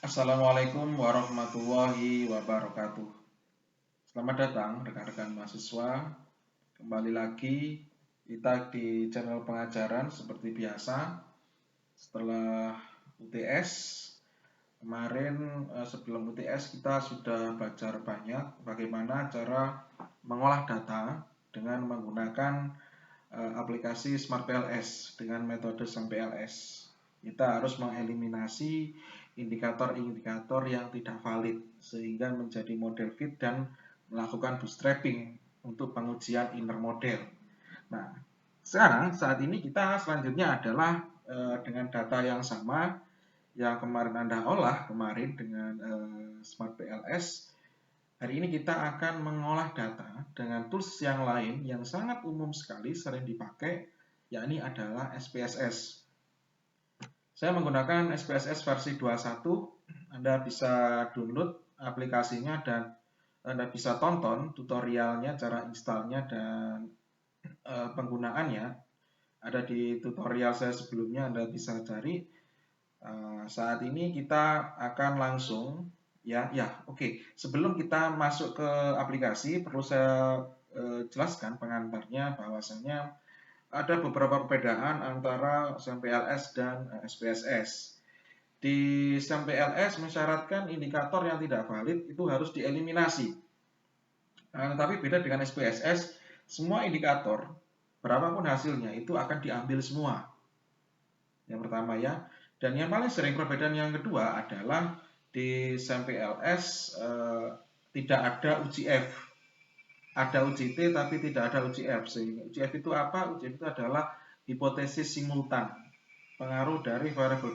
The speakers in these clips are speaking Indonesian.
Assalamualaikum warahmatullahi wabarakatuh. Selamat datang rekan-rekan mahasiswa. Kembali lagi kita di channel pengajaran seperti biasa. Setelah UTS kemarin, sebelum UTS kita sudah belajar banyak bagaimana cara mengolah data dengan menggunakan aplikasi Smart PLS dengan metode SMPLS. Kita harus mengeliminasi indikator-indikator yang tidak valid sehingga menjadi model fit dan melakukan bootstrapping untuk pengujian inner model. Nah, sekarang saat ini kita selanjutnya adalah dengan data yang sama yang kemarin Anda olah kemarin dengan Smart PLS. Hari ini kita akan mengolah data dengan tools yang lain yang sangat umum sekali sering dipakai, yakni adalah SPSS. Saya menggunakan SPSS versi 21. Anda bisa download aplikasinya dan Anda bisa tonton tutorialnya, cara installnya dan penggunaannya. Ada di tutorial saya sebelumnya, Anda bisa cari. Saat ini kita akan langsung oke. Sebelum kita masuk ke aplikasi, perlu saya jelaskan pengantarnya bahwasanya ada beberapa perbedaan antara SMPLS dan SPSS. Di SMPLS mensyaratkan indikator yang tidak valid itu harus dieliminasi. Tetapi beda dengan SPSS, semua indikator, berapapun hasilnya, itu akan diambil semua. Yang pertama ya. Dan yang paling sering perbedaan yang kedua adalah di SMPLS tidak ada uji F. Ada uji T tapi tidak ada uji F. Sehingga uji F itu apa? Uji F itu adalah hipotesis simultan. Pengaruh dari variabel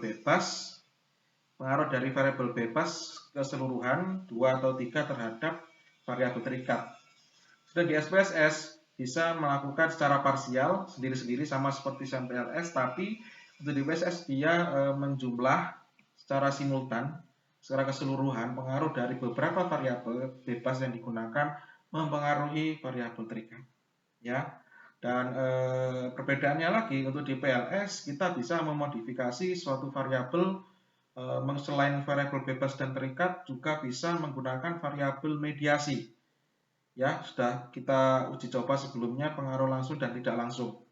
bebas keseluruhan 2 atau 3 terhadap variabel terikat. Dan di SPSS bisa melakukan secara parsial sendiri-sendiri sama seperti SMPLS, tapi untuk di SPSS dia menjumlah secara simultan, secara keseluruhan pengaruh dari beberapa variabel bebas yang digunakan mempengaruhi variabel terikat. Ya. Dan perbedaannya lagi untuk di PLS kita bisa memodifikasi suatu variabel selain variabel bebas dan terikat juga bisa menggunakan variabel mediasi. Ya, sudah kita uji coba sebelumnya pengaruh langsung dan tidak langsung.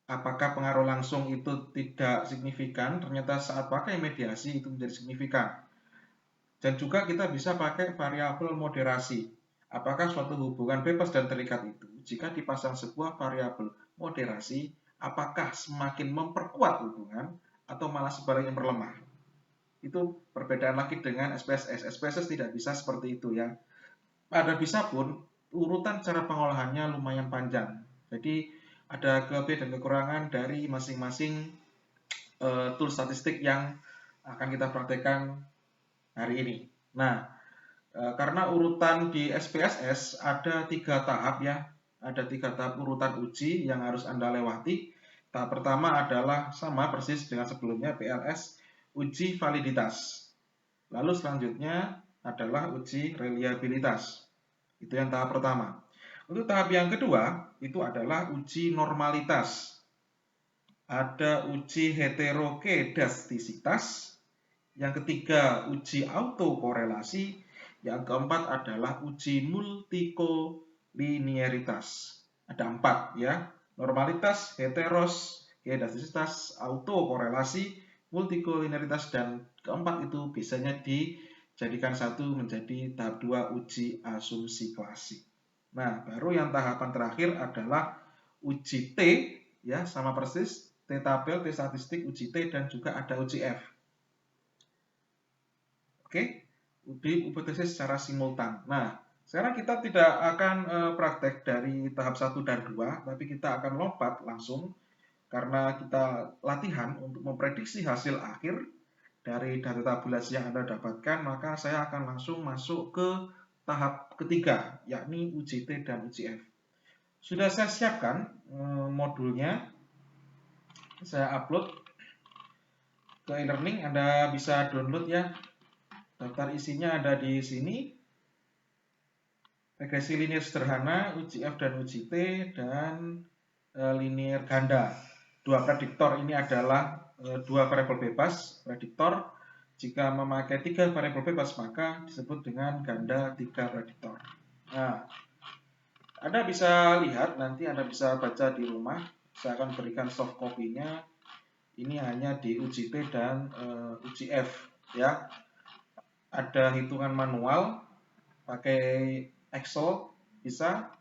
Apakah pengaruh langsung itu tidak signifikan? Ternyata saat pakai mediasi itu menjadi signifikan. Dan juga kita bisa pakai variabel moderasi. Apakah suatu hubungan bebas dan terikat itu jika dipasang sebuah variabel moderasi, apakah semakin memperkuat hubungan atau malah sebaliknya memperlemah? Itu perbedaan lagi dengan SPSS. SPSS tidak bisa seperti itu ya. Ada bisa pun urutan cara pengolahannya lumayan panjang. Jadi ada kelebihan dan kekurangan dari masing-masing tool statistik yang akan kita praktekkan hari ini. Nah, karena urutan di SPSS ada 3 tahap ya. Ada 3 tahap urutan uji yang harus Anda lewati. Tahap pertama adalah sama persis dengan sebelumnya PLS, uji validitas. Lalu selanjutnya adalah uji reliabilitas. Itu yang tahap pertama. Untuk tahap yang kedua, itu adalah uji normalitas. Ada uji heterokedastisitas. Yang ketiga, uji autokorelasi. Yang keempat adalah uji multikolinearitas. Ada 4 ya. Normalitas, heteros, kedastisitas, autokorelasi, multikolinearitas, dan keempat itu biasanya dijadikan satu menjadi tahap 2 uji asumsi klasik. Nah, baru yang tahapan terakhir adalah uji T ya, sama persis T tabel, T statistik, uji T dan juga ada uji F. Oke, di hipotesis secara simultan. Nah, sekarang kita tidak akan praktek dari tahap 1 dan 2, tapi kita akan lompat langsung karena kita latihan untuk memprediksi hasil akhir dari data tabulasi yang Anda dapatkan, maka saya akan langsung masuk ke tahap ketiga, yakni uji T dan uji F. Sudah saya siapkan modulnya, saya upload ke e-learning, Anda bisa download ya. Daftar isinya ada di sini. Regresi linear sederhana, uji F dan uji T, dan linear ganda. Dua prediktor ini adalah dua variabel bebas, prediktor. Jika memakai 3 variabel bebas, maka disebut dengan ganda 3 prediktor. Nah, Anda bisa lihat, nanti Anda bisa baca di rumah. Saya akan berikan soft copy-nya. Ini hanya di uji P dan uji F, ya. Ada hitungan manual pakai Excel bisa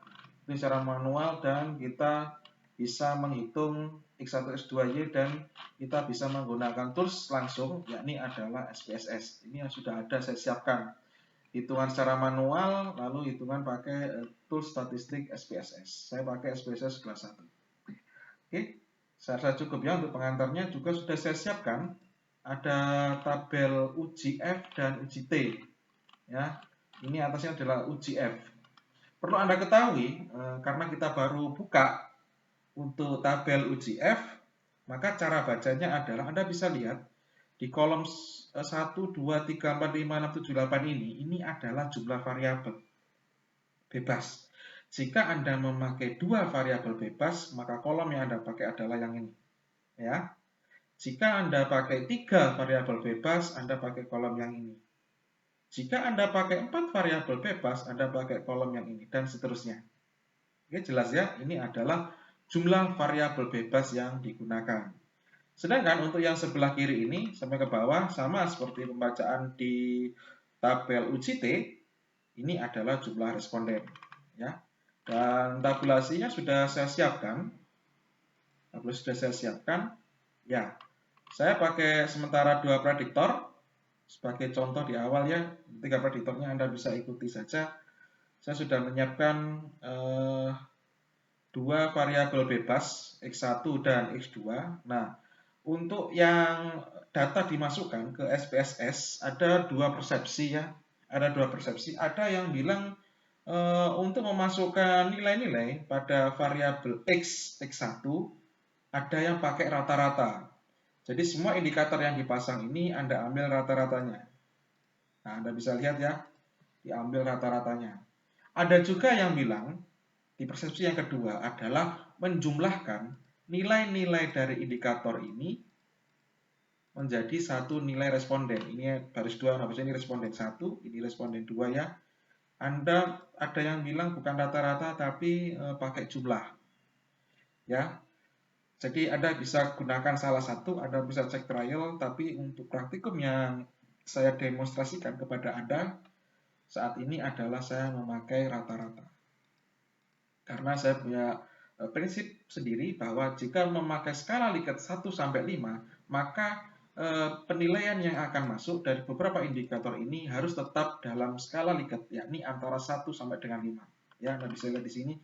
itu secara manual, dan kita bisa menghitung X1 X2Y dan kita bisa menggunakan tools langsung, yakni adalah SPSS. Ini yang sudah ada saya siapkan. Hitungan secara manual, lalu hitungan pakai tools statistik SPSS. Saya pakai SPSS kelas 1. Oke, saya rasa cukup ya. Untuk pengantarnya juga sudah saya siapkan. Ada tabel uji F dan uji T. Ya, ini atasnya adalah uji F. Perlu Anda ketahui, karena kita baru buka untuk tabel uji F, maka cara bacanya adalah Anda bisa lihat di kolom 1, 2, 3, 4, 5, 6, 7, 8 ini adalah jumlah variabel bebas. Jika Anda memakai 2 variabel bebas, maka kolom yang Anda pakai adalah yang ini. Ya. Jika Anda pakai 3 variabel bebas, Anda pakai kolom yang ini. Jika Anda pakai 4 variabel bebas, Anda pakai kolom yang ini, dan seterusnya. Oke, jelas ya, ini adalah jumlah variabel bebas yang digunakan. Sedangkan untuk yang sebelah kiri ini, sampai ke bawah, sama seperti pembacaan di tabel uji T, ini adalah jumlah responden. Ya. Dan tabulasinya sudah saya siapkan. Tabulasi sudah saya siapkan. Ya, saya pakai sementara 2 prediktor. Sebagai contoh di awal ya, 3 prediktornya Anda bisa ikuti saja. Saya sudah menyiapkan 2 variabel bebas, X1 dan X2. Nah, untuk yang data dimasukkan ke SPSS, ada 2 persepsi ya. Ada 2 persepsi. Ada yang bilang untuk memasukkan nilai-nilai pada variabel X, X1, ada yang pakai rata-rata. Jadi semua indikator yang dipasang ini Anda ambil rata-ratanya. Nah, Anda bisa lihat ya, diambil rata-ratanya. Ada juga yang bilang, di persepsi yang kedua adalah menjumlahkan nilai-nilai dari indikator ini menjadi satu nilai responden. Ini baris 2, ini responden 1, ini responden 2 ya. Anda ada yang bilang bukan rata-rata tapi pakai jumlah. Ya. Jadi Anda bisa gunakan salah satu, Anda bisa cek trial, tapi untuk praktikum yang saya demonstrasikan kepada Anda saat ini adalah saya memakai rata-rata. Karena saya punya prinsip sendiri bahwa jika memakai skala Likert 1 sampai 5, maka penilaian yang akan masuk dari beberapa indikator ini harus tetap dalam skala Likert, yakni antara 1 sampai dengan 5. Ya, Anda bisa lihat di sini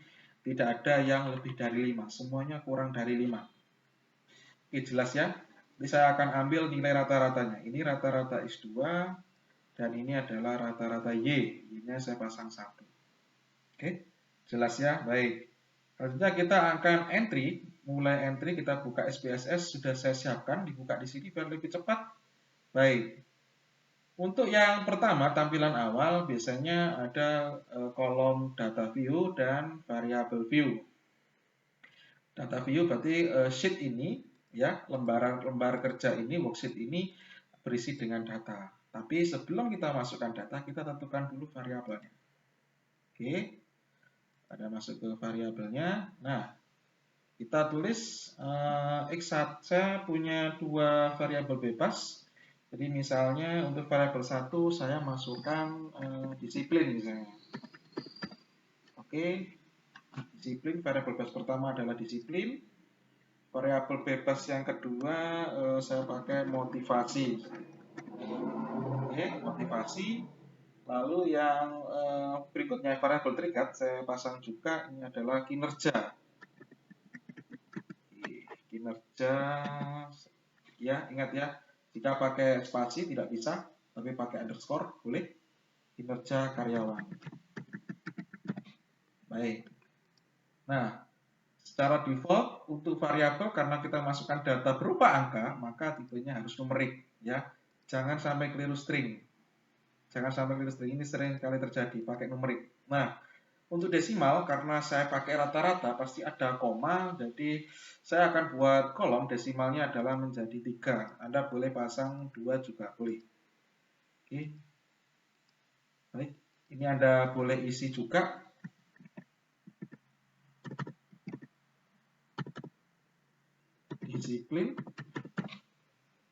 tidak ada yang lebih dari 5, semuanya kurang dari 5. Oke, jelas ya. Jadi saya akan ambil nilai rata-ratanya. Ini rata-rata X2 dan ini adalah rata-rata Y. Ini saya pasang 1. Oke, jelas ya. Baik. Selanjutnya kita akan entry. Mulai entry kita buka SPSS, sudah saya siapkan, dibuka di sini biar lebih cepat. Baik. Untuk yang pertama, tampilan awal biasanya ada kolom data view dan variable view. Data view berarti sheet ini ya, lembar kerja ini, worksheet ini berisi dengan data. Tapi sebelum kita masukkan data, kita tentukan dulu variabelnya. Oke, ada masuk ke variabelnya. Nah, kita tulis X1, saya punya 2 variabel bebas. Jadi misalnya untuk variabel 1 saya masukkan disiplin misalnya. Oke, disiplin, variabel bebas pertama adalah disiplin. Variabel bebas yang kedua saya pakai motivasi. Oke, motivasi. Lalu yang berikutnya variabel terikat saya pasang juga, ini adalah kinerja. Kinerja, ya ingat ya, jika pakai spasi tidak bisa, tapi pakai underscore boleh. Kinerja karyawan. Baik. Nah, secara default untuk variabel karena kita masukkan data berupa angka, maka tipenya harus numerik ya. Jangan sampai keliru string. Jangan sampai keliru string, ini sering kali terjadi pakai numerik. Nah, untuk desimal karena saya pakai rata-rata pasti ada koma, jadi saya akan buat kolom desimalnya adalah menjadi 3. Anda boleh pasang 2 juga boleh. Oke. Baik, ini Anda boleh isi juga. Disiplin.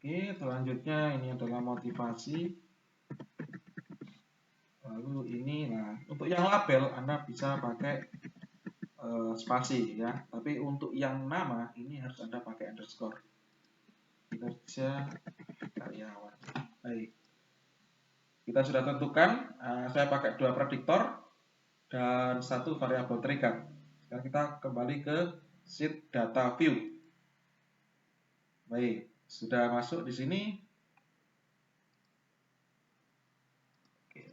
Oke, selanjutnya ini adalah motivasi. Lalu ini, nah untuk yang label Anda bisa pakai spasi ya, tapi untuk yang nama ini harus Anda pakai underscore. Kinerja karyawan. Baik, kita sudah tentukan. Saya pakai 2 prediktor dan 1 variabel terikat. Sekarang kita kembali ke sheet data view. Baik, sudah masuk di sini. Oke,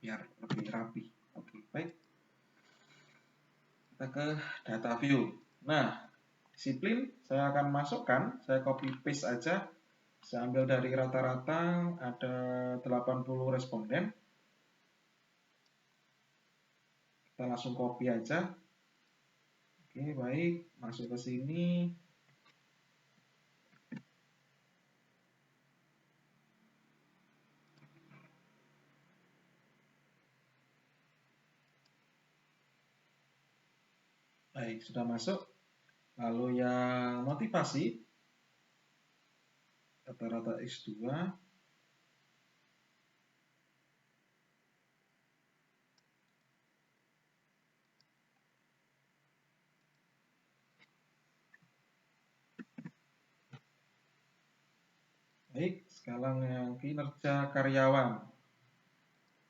biar lebih rapi. Oke, baik. Kita ke data view. Nah, disiplin saya akan masukkan, saya copy paste aja. Saya ambil dari rata-rata ada 80 responden. Kita langsung copy aja. Oke, baik, masuk ke sini. Baik, sudah masuk. Lalu yang motivasi rata-rata X2. Baik, sekarang yang kinerja karyawan.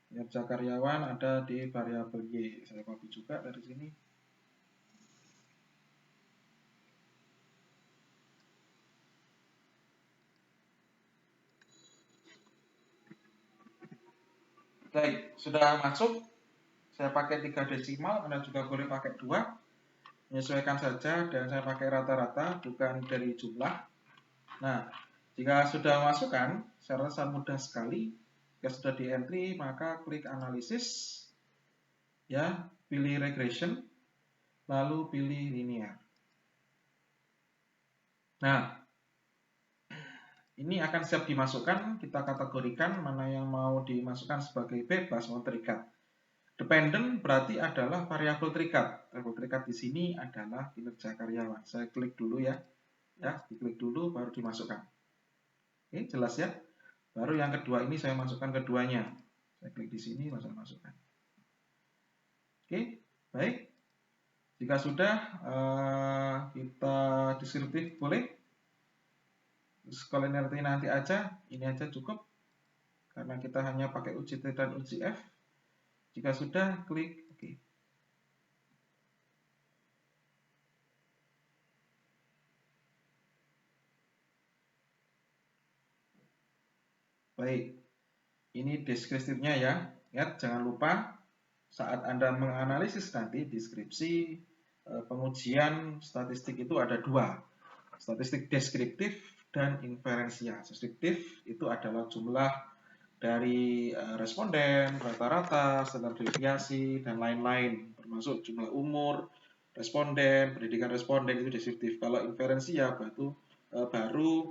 Kinerja karyawan ada di variabel Y. Saya copy juga dari sini. Baik, sudah masuk. Saya pakai 3 desimal, Anda juga boleh pakai 2. Menyesuaikan saja, dan saya pakai rata-rata, bukan dari jumlah. Nah, jika sudah masukkan, saya rasa mudah sekali. Jika sudah di entry, maka klik analisis, ya, pilih regression, lalu pilih linear. Nah, ini akan siap dimasukkan. Kita kategorikan mana yang mau dimasukkan sebagai bebas mau terikat. Dependent berarti adalah variabel terikat. Variabel terikat di sini adalah kinerja karyawan. Saya klik dulu ya. Ya, diklik dulu baru dimasukkan. Oke, jelas ya. Baru yang kedua ini saya masukkan keduanya. Saya klik di sini lalu saya masukkan. Oke, baik. Jika sudah kita deskriptif boleh. Scalarity nanti aja, ini aja cukup. Karena kita hanya pakai uji T dan uji F. Jika sudah, klik OK. Baik, ini deskriptifnya ya. Ingat, jangan lupa saat Anda menganalisis nanti deskripsi, pengujian statistik itu ada 2. Statistik deskriptif dan inferensial. Deskriptif itu adalah jumlah dari responden, rata-rata, standar deviasi, dan lain-lain. Termasuk jumlah umur, responden, pendidikan responden itu deskriptif. Kalau inferensial baru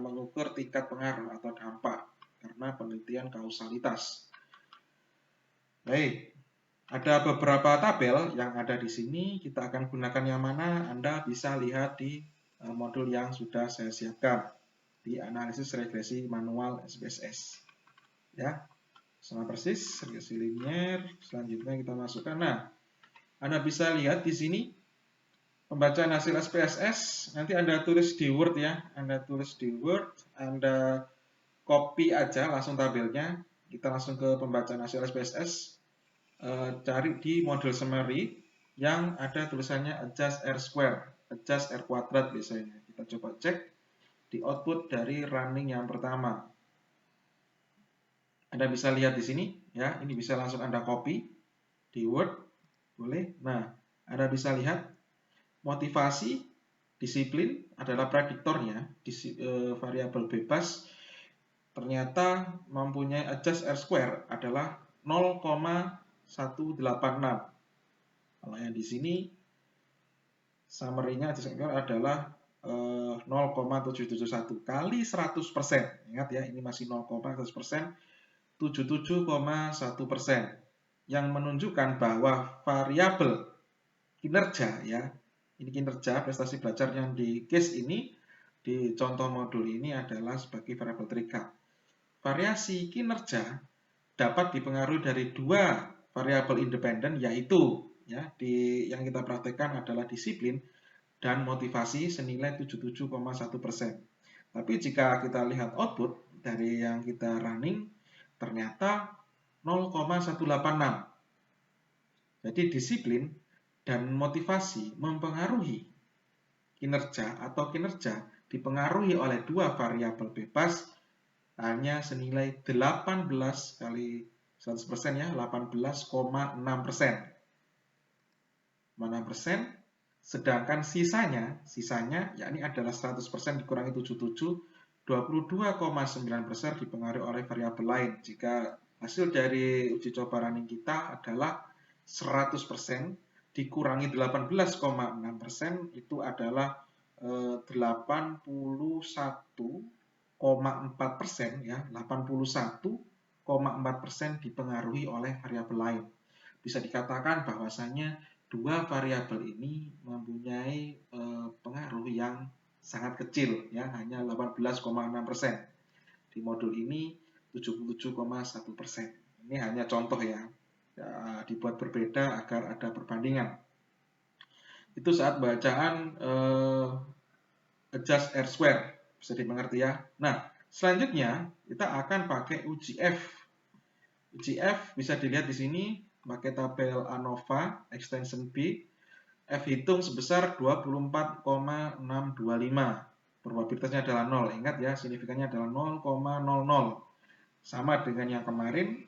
mengukur tingkat pengaruh atau dampak karena penelitian kausalitas. Baik, ada beberapa tabel yang ada di sini. Kita akan gunakan yang mana? Anda bisa lihat di modul yang sudah saya siapkan di analisis regresi manual SPSS. Ya, sama persis regresi linear. Selanjutnya kita masukkan. Nah, Anda bisa lihat di sini pembacaan hasil SPSS. Nanti Anda tulis di Word ya. Anda tulis di Word. Anda copy aja langsung tabelnya. Kita langsung ke pembacaan hasil SPSS. Cari di model summary yang ada tulisannya adjust R square, adjust R kuadrat biasanya. Kita coba cek di output dari running yang pertama. Anda bisa lihat di sini ya, ini bisa langsung Anda copy di Word, boleh. Nah, Anda bisa lihat motivasi, disiplin adalah prediktornya, variabel bebas ternyata mempunyai adjust R square adalah 0,186. Kalau yang di sini summary-nya adjust R adalah 0,771 kali 100%. Ingat ya, ini masih 0,100%, 77,1%. Yang menunjukkan bahwa variabel kinerja ya, ini kinerja prestasi belajar yang di case ini, di contoh modul ini adalah sebagai variabel terikat. Variasi kinerja dapat dipengaruhi dari dua variabel independen, yaitu ya yang kita praktekkan adalah disiplin dan motivasi senilai 77,1%. Tapi jika kita lihat output dari yang kita running, ternyata 0,186. Jadi disiplin dan motivasi mempengaruhi kinerja atau kinerja dipengaruhi oleh dua variabel bebas hanya senilai 18 kali 100% ya, 18,6%. Mana persen? Sedangkan sisanya yakni adalah 100% dikurangi 77, 22,9% dipengaruhi oleh variabel lain. Jika hasil dari uji coba running kita adalah 100% dikurangi 18,6%, itu adalah 81,4% ya, 81,4% dipengaruhi oleh variabel lain. Bisa dikatakan bahwasanya dua variabel ini mempunyai pengaruh yang sangat kecil ya, hanya 18,6%. Di modul ini 77,1%. Ini hanya contoh ya, dibuat berbeda agar ada perbandingan. Itu saat bacaan adjust R square, bisa dimengerti ya. Nah, selanjutnya kita akan pakai uji F. Uji F bisa dilihat di sini pakai tabel ANOVA extension B. F hitung sebesar 24,625. Probabilitasnya adalah 0. Ingat ya, signifikannya adalah 0,00. Sama dengan yang kemarin,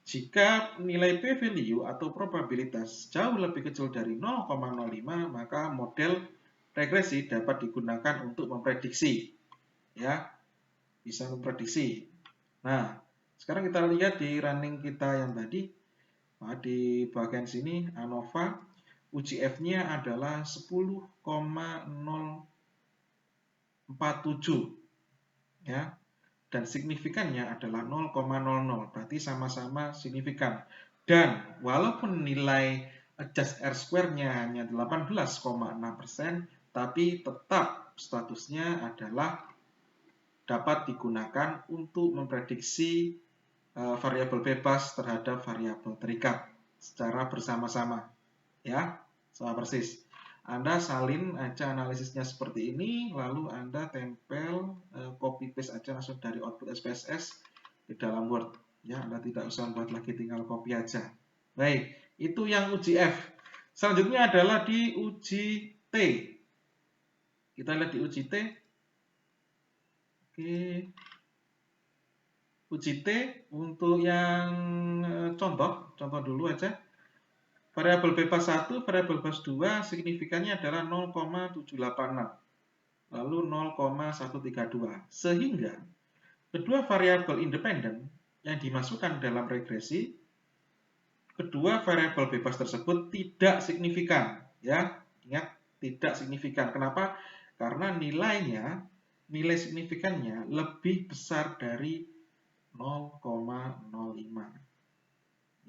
jika nilai p-value atau probabilitas jauh lebih kecil dari 0,05, maka model regresi dapat digunakan untuk memprediksi. Ya, bisa memprediksi. Nah, sekarang kita lihat di running kita yang tadi. Nah, di bagian sini ANOVA uji F-nya adalah 10,047 ya. Dan signifikannya adalah 0,00, berarti sama-sama signifikan. Dan walaupun nilai adjust R square-nya hanya 18,6%, tapi tetap statusnya adalah dapat digunakan untuk memprediksi variabel bebas terhadap variabel terikat secara bersama-sama. Ya, sama persis. Anda salin aja analisisnya seperti ini, lalu Anda tempel, copy paste aja langsung dari output SPSS ke dalam Word. Ya, Anda tidak usah buat lagi, tinggal copy aja. Baik, itu yang uji F. Selanjutnya adalah di uji T. Kita lihat di uji T. Oke. Uji T untuk yang contoh dulu aja. Variabel bebas 1, variabel bebas 2 signifikannya adalah 0,786. Lalu 0,132. Sehingga kedua variabel independen yang dimasukkan dalam regresi, kedua variabel bebas tersebut tidak signifikan. Ya, ingat, tidak signifikan. Kenapa? Karena nilai signifikannya lebih besar dari 0,05.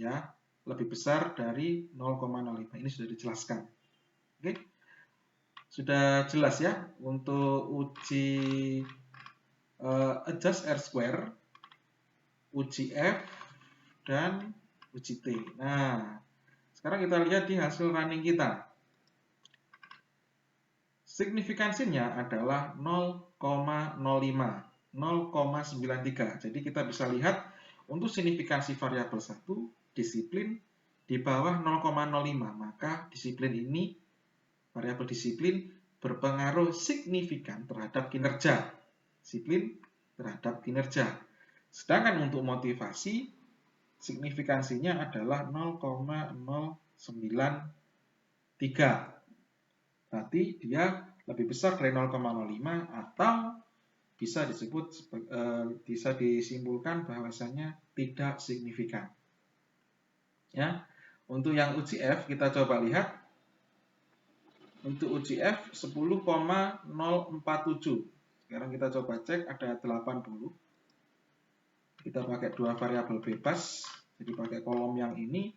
Ya, lebih besar dari 0,05. Ini sudah dijelaskan. Oke. Sudah jelas ya untuk uji adjust R square, uji F, dan uji T. Nah, sekarang kita lihat di hasil running kita. Signifikansinya adalah 0,05, 0,93. Jadi kita bisa lihat untuk signifikansi variabel 1, disiplin, di bawah 0,05. Maka disiplin ini, variabel disiplin, berpengaruh signifikan terhadap kinerja. Disiplin terhadap kinerja. Sedangkan untuk motivasi, signifikansinya adalah 0,093. Berarti dia lebih besar dari 0,05 atau bisa disimpulkan bahwasanya tidak signifikan. Ya, untuk yang uji F kita coba lihat. Untuk uji F 10,047. Sekarang kita coba cek ada 80. Kita pakai dua variabel bebas. Jadi pakai kolom yang ini.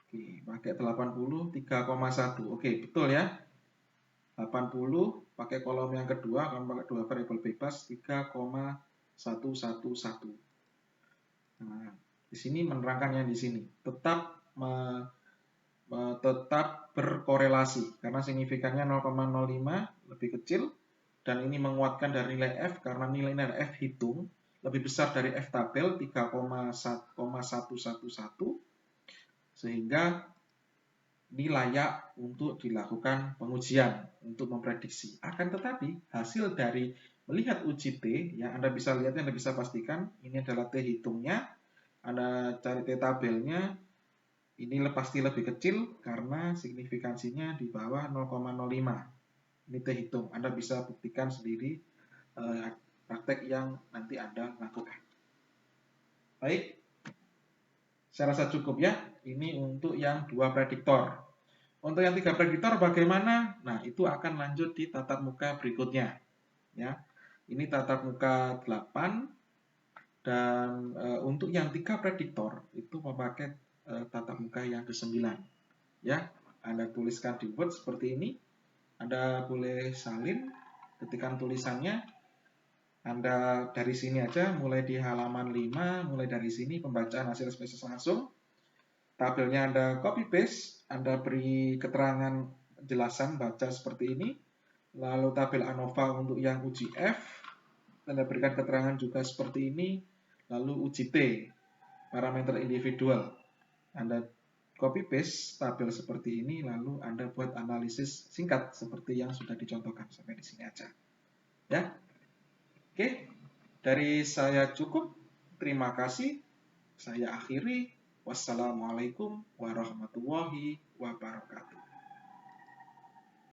Oke, pakai 80, 3,1. Oke, betul ya. 80 pakai kolom yang kedua, akan pakai dua variabel bebas 3,111. Nah, di sini menerangkan yang di sini tetap tetap berkorelasi karena signifikannya 0,05 lebih kecil dan ini menguatkan dari nilai F karena nilai F hitung lebih besar dari F tabel 3,111 sehingga ini layak untuk dilakukan pengujian untuk memprediksi. Akan tetapi hasil dari melihat uji T yang Anda bisa lihat, Anda bisa pastikan ini adalah T hitungnya. Anda cari T tabelnya, ini pasti lebih kecil karena signifikansinya di bawah 0,05. Ini T hitung. Anda bisa buktikan sendiri praktek yang nanti Anda lakukan. Baik, saya rasa cukup ya. Ini untuk yang dua prediktor. Untuk yang tiga prediktor bagaimana? Nah, itu akan lanjut di tatap muka berikutnya. Ya, ini tatap muka 8 dan untuk yang tiga prediktor itu memakai tatap muka yang ke-9. Ya, Anda tuliskan di Word seperti ini. Anda boleh salin, ketikkan tulisannya. Anda dari sini aja, mulai di halaman 5, mulai dari sini pembacaan hasil spesies langsung. Tabelnya Anda copy paste, Anda beri keterangan penjelasan baca seperti ini. Lalu tabel ANOVA untuk yang uji F, Anda berikan keterangan juga seperti ini. Lalu uji T, parameter individual. Anda copy paste tabel seperti ini, lalu Anda buat analisis singkat seperti yang sudah dicontohkan sampai di sini aja. Ya. Oke, dari saya cukup. Terima kasih. Saya akhiri. Wassalamualaikum warahmatullahi wabarakatuh.